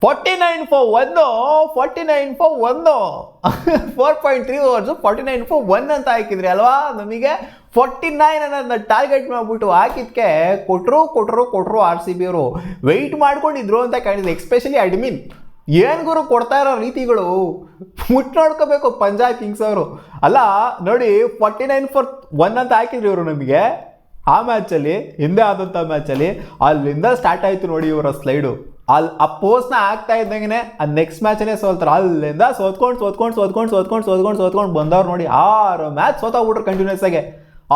49 for 1 4.3 overs 49 for 1 ಅಂತ ಹಾಕಿದ್ರಿ ಅಲ್ವಾ. ನಮಗೆ 49 ಅನ್ನೋದನ್ನ ಟಾರ್ಗೆಟ್ ಮಾಡಿಬಿಟ್ಟು ಹಾಕಿದ್ಕೆ ಕೊಟ್ಟರು ಆರ್ ಸಿ ಬಿ ಅವರು ವೆಯ್ಟ್ ಮಾಡ್ಕೊಂಡಿದ್ರು ಅಂತ ಕಾಣಿದೆ. ಎಕ್ಸ್ಪೆಷಲಿ ಅಡ್ಮಿನ್ ಏನು ಗುರು ಕೊಡ್ತಾ ಇರೋ ರೀತಿಗಳು ಮುಟ್ಟು ನೋಡ್ಕೋಬೇಕು ಪಂಜಾಬ್ ಕಿಂಗ್ಸ್ ಅವರು. ಅಲ್ಲ ನೋಡಿ 49 for 1 ಅಂತ ಹಾಕಿದ್ರಿ ಇವರು ನಮಗೆ ಆ ಮ್ಯಾಚಲ್ಲಿ, ಹಿಂದೆ ಆದಂಥ ಮ್ಯಾಚಲ್ಲಿ. ಅಲ್ಲಿಂದ ಸ್ಟಾರ್ಟ್ ಆಯಿತು ನೋಡಿ ಇವರ ಸ್ಲೈಡು. ಆ ಪೋಸ್ಟ್ನ ಆಗ್ತಾ ಇದ್ದಂಗೆ ಆ ನೆಕ್ಸ್ಟ್ ಮ್ಯಾಚನೇ ಸೋಲ್ತಾರೆ. ಅಲ್ಲಿಂದ ಸೋತ್ಕೊಂಡು ಬಂದವ್ರು ನೋಡಿ 6 ಮ್ಯಾಚ್ ಸೋತೋಗ್ಬಿಟ್ರು ಕಂಟಿನ್ಯೂಸ್ ಆಗಿ.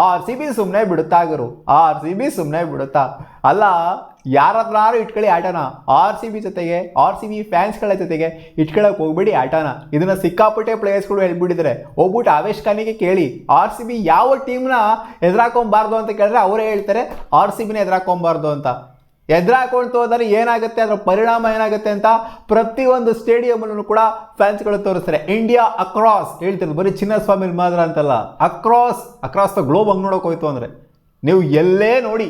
ಆರ್ ಸಿ ಬಿ ಸುಮ್ಮನೆ ಬಿಡುತ್ತಾ ಗುರು, ಆರ್ ಸಿ ಬಿ ಸುಮ್ಮನೆ ಬಿಡುತ್ತಾ. ಅಲ್ಲ ಯಾರಾದ್ರೂ ಇಟ್ಕೊಳ್ಳಿ ಆಟನ, ಆರ್ ಸಿ ಬಿ ಜೊತೆಗೆ ಆರ್ ಸಿ ಬಿ ಫ್ಯಾನ್ಸ್ಗಳ ಜೊತೆಗೆ ಇಟ್ಕೊಳ್ಳೋಕೆ ಹೋಗ್ಬೇಡಿ ಆಟನ. ಇದನ್ನ ಸಿಕ್ಕಾಪಟ್ಟೆ ಪ್ಲೇಯರ್ಸ್ಗಳು ಹೇಳ್ಬಿಟ್ಟಿದ್ದಾರೆ. ಹೋಗ್ಬಿಟ್ಟು ಆವೇಶ್ ಖಾನಿಗೆ ಕೇಳಿ ಆರ್ ಸಿ ಬಿ ಯಾವ ಟೀಮ್ನ ಎದುರಾಕೊಂಬಾರ್ದು ಅಂತ ಕೇಳಿದ್ರೆ ಅವರೇ ಹೇಳ್ತಾರೆ ಆರ್ ಸಿ ಬಿನ ಎದುರಾಕೊಂಬಾರ್ದು ಅಂತ. ಎದುರಾಕೊಂಡು ಹೋದರೆ ಏನಾಗುತ್ತೆ, ಅದರ ಪರಿಣಾಮ ಏನಾಗುತ್ತೆ ಅಂತ ಪ್ರತಿಯೊಂದು ಸ್ಟೇಡಿಯಮಲ್ಲೂ ಕೂಡ ಫ್ಯಾನ್ಸ್ಗಳು ತೋರಿಸ್ತಾರೆ. ಇಂಡಿಯಾ ಅಕ್ರಾಸ್ ಹೇಳ್ತಿರೋದು, ಬರೀ ಚಿನ್ನಸ್ವಾಮಿ ಮಾತ್ರ ಅಂತಲ್ಲ, ಅಕ್ರಾಸ್ ದ ಗ್ಲೋಬ್ ಹಂಗೆ ನೋಡೋಕೆ ಹೋಯ್ತು ಅಂದರೆ ನೀವು ಎಲ್ಲೇ ನೋಡಿ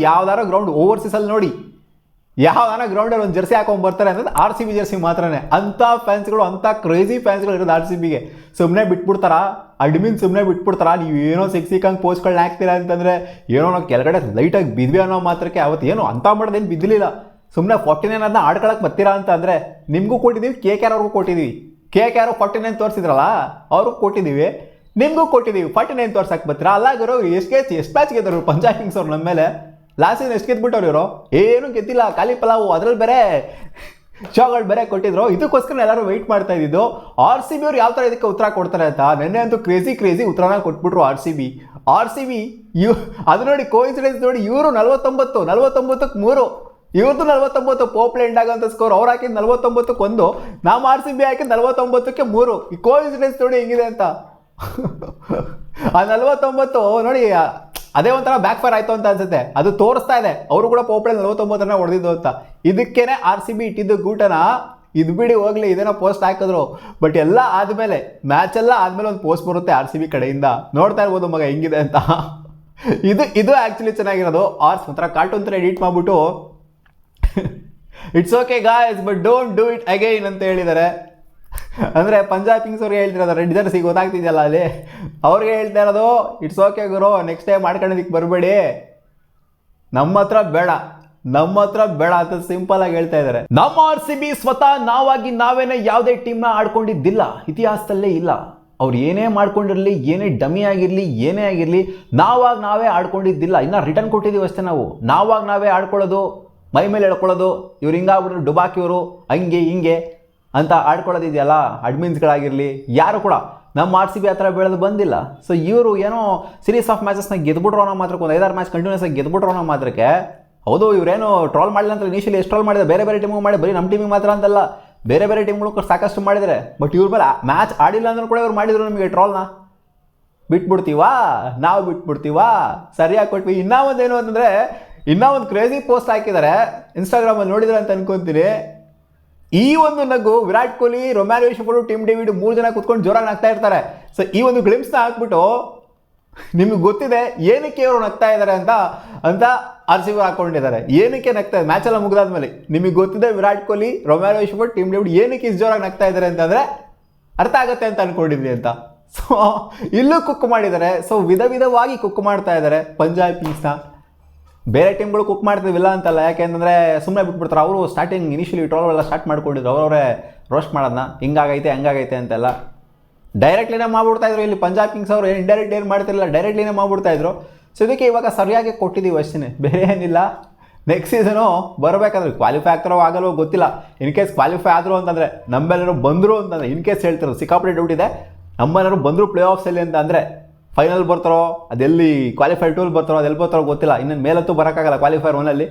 ಯಾವ್ದಾರ ಗ್ರೌಂಡ್ ಓವರ್ಸೀಸಲ್ಲಿ ನೋಡಿ ಯಾವ್ದಾರ ಗ್ರೌಂಡಲ್ಲಿ ಒಂದು ಜರ್ಸಿ ಹಾಕೊಂಡು ಬರ್ತಾರೆ ಅಂದರೆ ಆರ್ ಸಿ ಬಿ ಜರ್ಸಿ ಮಾತ್ರನೇ. ಅಂಥ ಫ್ಯಾನ್ಸ್ಗಳು, ಅಂಥ ಕ್ರೇಜಿ ಫ್ಯಾನ್ಸ್ಗಳು ಇರೋದು ಆರ್ ಸಿ ಬಿಗೆ. ಸುಮ್ಮನೆ ಬಿಟ್ಬಿಡ್ತಾರಾ ಅಡ್ಮಿನ್, ಸುಮ್ಮನೆ ಬಿಟ್ಬಿಡ್ತಾರಾ? ನೀವು ಏನೋ ಸಿಕ್ಕಂಗೆ ಪೋಸ್ಟ್ಗಳನ್ನ ಹಾಕ್ತೀರಾ ಅಂತಂದರೆ ಏನೋ ನಾವು ಕೆಳಗಡೆ ಲೈಟಾಗಿ ಬಿದ್ವಿ ಅನ್ನೋ ಮಾತ್ರಕ್ಕೆ ಅವತ್ತು ಏನು ಅಂಥ ಮಾಡೋದೇನು ಬಿದ್ದಲಿಲ್ಲ. ಸುಮ್ಮನೆ 49 ಅದನ್ನ ಆಡ್ಕೊಳಕ್ಕೆ ಬರ್ತೀರಾ ಅಂತ ಅಂದರೆ ನಿಮಗೂ ಕೊಟ್ಟಿದ್ದೀವಿ, ಕೆ ಕೆ ಆರ್ ಅವ್ರಿಗೂ ಕೊಟ್ಟಿದ್ದೀವಿ. ಕೆ ಕೆ ಆರ್ 49 ತೋರಿಸಿದ್ರಲ್ಲ ಅವ್ರಿಗೂ ಕೊಟ್ಟಿದ್ದೀವಿ, ನಿಮಗೂ ಕೊಟ್ಟಿದ್ದೀವಿ. 49 ತೋರ್ಸಕ್ಕೆ ಬರ್ತೀರಾ? ಅಲ್ಲಾಗಿರೋ ಎಷ್ಟು ಮ್ಯಾಚ್ ಗೆದ್ದರು ಪಂಜಾಬ್ ಕಿಂಗ್ಸ್ ಅವ್ರು ನಮ್ಮ ಮೇಲೆ. ಲಾಸ್ಟ್ ಸೀಸನ್ ಎಷ್ಟು ಗೆದ್ಬಿಟ್ಟವ್ರು ಇವರು? ಏನೂ ಗೆದ್ದಿಲ್ಲ, ಖಾಲಿ ಪಲಾವು. ಅದ್ರಲ್ಲಿ ಬೇರೆ ಶೋಗಳು ಬೇರೆ ಕೊಟ್ಟಿದ್ರು. ಇದಕ್ಕೋಸ್ಕರ ಎಲ್ಲರೂ ವೆಯ್ಟ್ ಮಾಡ್ತಾ ಇದ್ದಿದ್ದು ಆರ್ ಸಿ ಬಿ ಅವ್ರು ಯಾವ ಥರ ಇದಕ್ಕೆ ಉತ್ತರ ಕೊಡ್ತಾರೆ ಅಂತ. ನೆನ್ನೆ ಅಂತೂ ಕ್ರೇಜಿ ಉತ್ತರನ ಕೊಟ್ಬಿಟ್ರು ಆರ್ ಸಿ ಬಿ. ಅದು ನೋಡಿ ಕೋಇನ್ಸಿಡೆನ್ಸ್ ನೋಡಿ, ಇವರು 49ಕ್ಕೆ 3, ಇವ್ರದ್ದು 49 ಪೋಪ್ಲೆಂಡ್ ಆಗೋಂಥ ಸ್ಕೋರ್. ಅವ್ರು ಹಾಕಿದ್ದು 49ಕ್ಕೆ 1, ನಾವು ಆರ್ ಸಿ ಬಿ ಹಾಕಿದ್ದು 49ಕ್ಕೆ 3. ಈ ಕೋಇನ್ಸಿಡೆನ್ಸ್ ನೋಡಿ ಹೆಂಗಿದೆ ಅಂತ. ಆ 49 ನೋಡಿ ಅದೇ ಒಂಥರ ಬ್ಯಾಕ್ ಫೈರ್ ಆಯಿತು ಅಂತ ಅನ್ಸುತ್ತೆ. ಅದು ತೋರಿಸ್ತಾ ಇದೆ ಅವರು ಕೂಡ ಪೋಪ್ಲೆಂಡ್ 49 ಹೊಡೆದಿದ್ದು ಅಂತ. ಇದಕ್ಕೇನೆ ಆರ್ ಸಿ ಬಿ ಇಟ್ಟಿದ್ದು ಗೂಟನ. ಇದು ಬಿಡಿ ಹೋಗ್ಲಿ, ಇದೇನೋ ಪೋಸ್ಟ್ ಹಾಕಿದ್ರು. ಬಟ್ ಎಲ್ಲ ಆದಮೇಲೆ ಮ್ಯಾಚೆಲ್ಲ ಆದಮೇಲೆ ಒಂದು ಪೋಸ್ಟ್ ಬರುತ್ತೆ ಆರ್ ಸಿ ಬಿ ಕಡೆಯಿಂದ. ನೋಡ್ತಾ ಇರ್ಬೋದು ಮಗ ಹೆಂಗಿದೆ ಅಂತ. ಇದು ಆ್ಯಕ್ಚುಲಿ ಚೆನ್ನಾಗಿರೋದು. ಒಂಥರ ಕಾರ್ಟೂನ್ ಥರ ಎಡಿಟ್ ಮಾಡಿಬಿಟ್ಟು it's okay guys but don't do it again ಅಂತ ಹೇಳಿದ್ದಾರೆ. ಅಂದರೆ ಪಂಜಾಬ್ ಕಿಂಗ್ಸ್ ಅವ್ರಿಗೆ ಹೇಳ್ತಿರೋದು, ರೆಡ್ ಜರ್ಸಿಗೆ ಗೊತ್ತಾಗ್ತಿದೆಯಲ್ಲ ಅಲ್ಲಿ, ಅವ್ರಿಗೆ ಹೇಳ್ತಾ ಇರೋದು it's okay Guru, next time ಮಾಡ್ಕೊಳ್ಳೋದಕ್ಕೆ ಬರಬೇಡಿ, ನಮ್ಮ ಹತ್ರ ಬೇಡ ಅಂತ ಸಿಂಪಲ್ ಆಗಿ ಹೇಳ್ತಾ ಇದ್ದಾರೆ. ನಮ್ಮ ಆರ್ ಸಿ ಬಿ ಸ್ವತಃ ನಾವೇನೇ ಯಾವುದೇ ಟೀಮ್ನ ಆಡ್ಕೊಂಡಿದ್ದಿಲ್ಲ, ಇತಿಹಾಸದಲ್ಲೇ ಇಲ್ಲ. ಅವ್ರು ಏನೇ ಮಾಡ್ಕೊಂಡಿರಲಿ, ಏನೇ ಡಮ್ಮಿ ಆಗಿರಲಿ, ಏನೇ ಆಗಿರಲಿ, ನಾವೇ ಆಡ್ಕೊಂಡಿದ್ದಿಲ್ಲ. ಇನ್ನು ರಿಟರ್ನ್ ಕೊಟ್ಟಿದ್ದೀವಿ ಅಷ್ಟೇ. ನಾವೇ ಆಡ್ಕೊಳ್ಳೋದು, ಮೈ ಮೇಲೆ ಹೇಳ್ಕೊಳ್ಳೋದು, ಇವ್ರು ಹಿಂಗಾಗ್ಬಿಟ್ರು ಡುಬಾಕಿಯವರು ಹಂಗೆ ಹಿಂಗೆ ಅಂತ ಆಡ್ಕೊಳ್ಳೋದಿದೆಯಲ್ಲ, ಅಡ್ಮಿನ್ಸ್ಗಳಾಗಿರಲಿ ಯಾರು ಕೂಡ ನಮ್ಮ ಆರ್ ಸಿ ಬಿ ಆ ಥರ ಬೆಳೆದು ಬಂದಿಲ್ಲ. ಸೊ ಇವರು ಏನೋ ಸೀರೀಸ್ ಆಫ್ ಮ್ಯಾಚಸ್ನ ಗೆದ್ಬಿಟ್ರು ಅನ್ನೋ ಮಾತ್ರಕ್ಕೆ, ಒಂದು 5-6 ಮ್ಯಾಚ್ ಕಂಟಿನ್ಯೂಸ್ ಆಗಿ ಗೆದ್ಬಿಟ್ರು ಅನ್ನೋ ಮಾತ್ರಕ್ಕೆ. ಹೌದು ಇವರೇನು ಟ್ರೋಲ್ ಮಾಡಿಲ್ಲ ಅಂತ ಇನಿಷಿಯಲಿ ಎಷ್ಟು ಟ್ರೋಲ್ ಮಾಡಿದೆ, ಬೇರೆ ಟೀಮಿಗೆ ಮಾಡಿ, ಬರೀ ನಮ್ಮ ಟೀಮಿಗೆ ಮಾತ್ರ ಅಂತಲ್ಲ, ಬೇರೆ ಟೀಮ್ಗಳು ಸಾಕಷ್ಟು ಮಾಡಿದರೆ. ಬಟ್ ಇವ್ರ ಮೇಲೆ ಮ್ಯಾಚ್ ಆಡಿಲ್ಲ ಅಂದ್ರೂ ಕೂಡ ಇವ್ರು ಮಾಡಿದ್ರು ನಮಗೆ ಟ್ರೋಲ್ನ. ಬಿಟ್ಬಿಡ್ತೀವಾ ಸರಿಯಾಗಿ ಕೊಟ್ವಿ. ಇನ್ನೂ ಒಂದು ಕ್ರೇಜಿ ಪೋಸ್ಟ್ ಹಾಕಿದ್ದಾರೆ ಇನ್ಸ್ಟಾಗ್ರಾಮಲ್ಲಿ, ನೋಡಿದ್ರೆ ಅಂತ ಅನ್ಕೊತೀನಿ. ಈ ಒಂದು ನಗು ವಿರಾಟ್ ಕೊಹ್ಲಿ, ರೊಮ್ಯಾನ್ ಯಶಫೋರ್ಡ್, ಟಿಮ್ ಡೇವಿಡ್ 3 ಜನ ಕೂತ್ಕೊಂಡು ಜೋರಾಗಿ ನಗ್ತಾ ಇರ್ತಾರೆ. ಸೊ ಈ ಒಂದು ಗ್ಲಿಮ್ಸ್ನ ಹಾಕ್ಬಿಟ್ಟು ನಿಮಗೆ ಗೊತ್ತಿದೆ ಏನಕ್ಕೆ ಅವರು ನಗ್ತಾ ಇದ್ದಾರೆ ಅಂತ ಆರ್ ಸಿ ಬಿ ಹಾಕೊಂಡಿದ್ದಾರೆ. ಏನಕ್ಕೆ ನಗ್ತಾ ಇದೆ ಮ್ಯಾಚೆಲ್ಲ ಮುಗಿದಾದ್ಮೇಲೆ ನಿಮಗೆ ಗೊತ್ತಿದೆ ವಿರಾಟ್ ಕೊಹ್ಲಿ, ರೊಮ್ಯಾನ್ ಯಶಫೋರ್ಡ್, ಟಿಮ್ ಡೇವಿಡ್ ಏನಕ್ಕೆ ಇಷ್ಟು ಜೋರಾಗಿ ನಗ್ತಾ ಇದ್ದಾರೆ ಅಂತಂದರೆ ಅರ್ಥ ಆಗುತ್ತೆ ಅಂತ ಅನ್ಕೊಂಡಿದ್ವಿ ಅಂತ. ಸೊ ಇಲ್ಲೂ ಕುಕ್ ಮಾಡಿದ್ದಾರೆ. ಸೊ ವಿಧವಾಗಿ ಕುಕ್ ಮಾಡ್ತಾ ಇದ್ದಾರೆ ಪಂಜಾಬ್ ಕಿಂಗ್ಸ್ನ. ಬೇರೆ ಟೀಮ್ಗಳು ಕುಕ್ ಮಾಡ್ತೀವಿಲ್ಲ ಅಂತಲ್ಲ, ಯಾಕೆಂದರೆ ಸುಮ್ಮನೆ ಬಿಟ್ಬಿಡ್ತಾರೆ. ಅವರು ಸ್ಟಾರ್ಟಿಂಗ್ ಇನಿಷಿಯಲಿ ಟ್ರೋಲ್ ಎಲ್ಲ ಸ್ಟಾರ್ಟ್ ಮಾಡ್ಕೊಂಡಿದ್ರು, ಅವರವರೇ ರೋಸ್ಟ್ ಮಾಡೋದನ್ನ, ಹಿಂಗಾಗೈತೆ ಹಂಗಾಗೈತೆ ಅಂತೆಲ್ಲ ಡೈರೆಕ್ಟ್ಲಿನೇ ಮಾಡ್ಬಿಡ್ತಾಯಿದ್ರು. ಇಲ್ಲಿ ಪಂಜಾಬ್ ಕಿಂಗ್ಸ್ ಅವರು ಇಂಡೈರೆಕ್ಟ್ ಏನು ಮಾಡ್ತಿರಲಿಲ್ಲ, ಡೈರೆಕ್ಟ್ಲಿನೇ ಮಾಡ್ಬಿಡ್ತಾಯಿದ್ರು. ಸೊ ಇದಕ್ಕೆ ಇವಾಗ ಸರಿಯಾಗಿ ಕೊಟ್ಟಿದ್ದೀವಿ ಅಷ್ಟೇ, ಬೇರೆ ಏನಿಲ್ಲ. ನೆಕ್ಸ್ಟ್ ಸೀಸನು ಬರಬೇಕಾದ್ರೆ ಕ್ವಾಲಿಫೈ ಆಗ್ತಾರೋ ಆಗಲ್ವೋ ಗೊತ್ತಿಲ್ಲ. ಇನ್ ಕೇಸ್ ಕ್ವಾಲಿಫೈ ಆದರು ಅಂತಂದರೆ, ನಮ್ಮೆಲ್ಲರೂ ಬಂದರು ಅಂತಂದರೆ, ಇನ್ ಕೇಸ್ ಹೇಳ್ತಿರೋ ಸಿಕ್ಕಾಪಟ್ಟೆ ಡೌಟ್ ಇದೆ, ನಮ್ಮೆಲ್ಲರೂ ಬಂದರು ಪ್ಲೇ ಆಫ್ಸಲ್ಲಿ ಅಂತ ಅಂದರೆ ಫೈನಲ್ ಬರ್ತಾರೋ, ಅದೆಲ್ಲಿ ಕ್ವಾಲಿಫೈರ್ 2 ಬರ್ತಾರೋ, ಅದೆಲ್ಲಿ ಬರ್ತಾರೋ ಗೊತ್ತಿಲ್ಲ. ಇನ್ನೊಂದು ಮೇಲಂತೂ ಬರೋಕ್ಕಾಗಲ್ಲ ಕ್ವಾಲಿಫೈರ್ 1ಅಲ್ಲಿ.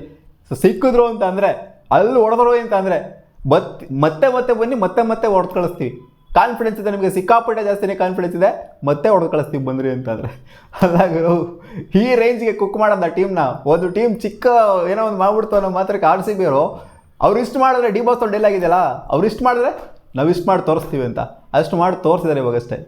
ಸೊ ಸಿಕ್ಕಿದ್ರು ಅಂತ ಅಂದರೆ, ಅಲ್ಲಿ ಹೊಡೆದ್ರು ಅಂತ ಅಂದರೆ ಮತ್ತೆ ಬನ್ನಿ, ಮತ್ತೆ ಹೊಡೆದು ಕಳಿಸ್ತೀವಿ. ಕಾನ್ಫಿಡೆನ್ಸ್ ಇದೆ ನಿಮಗೆ, ಸಿಕ್ಕಾಪಟ್ಟೆ ಜಾಸ್ತಿನೇ ಕಾನ್ಫಿಡೆನ್ಸ್ ಇದೆ, ಮತ್ತೆ ಹೊಡೆದು ಕಳಿಸ್ತೀವಿ ಬಂದ್ರಿ ಅಂತಂದರೆ. ಅಲ್ಲಾಗ ಈ ರೇಂಜ್ಗೆ ಕುಕ್ ಮಾಡೋದು ಆ ಟೀಮ್ನ. ಒಂದು ಟೀಮ್ ಚಿಕ್ಕ ಏನೋ ಒಂದು ಮಾಡ್ಬಿಡ್ತು ಅನ್ನೋ ಮಾತ್ರಕ್ಕೆ ಆರ್ ಸಿ ಬಿ ಅವ್ರು ಇಷ್ಟು ಮಾಡಿದ್ರೆ ಡಿ ಬಾಸ್ ಡೇಲ್ ಆಗಿದೆಯಲ್ಲ, ಅವ್ರು ಇಷ್ಟು ಮಾಡಿದ್ರೆ ನಾವು ಇಷ್ಟು ಮಾಡಿ ತೋರಿಸ್ತೀವಿ ಅಂತ, ಅಷ್ಟು ಮಾಡಿ ತೋರಿಸಿದ್ದಾರೆ ಇವಾಗಷ್ಟೇ.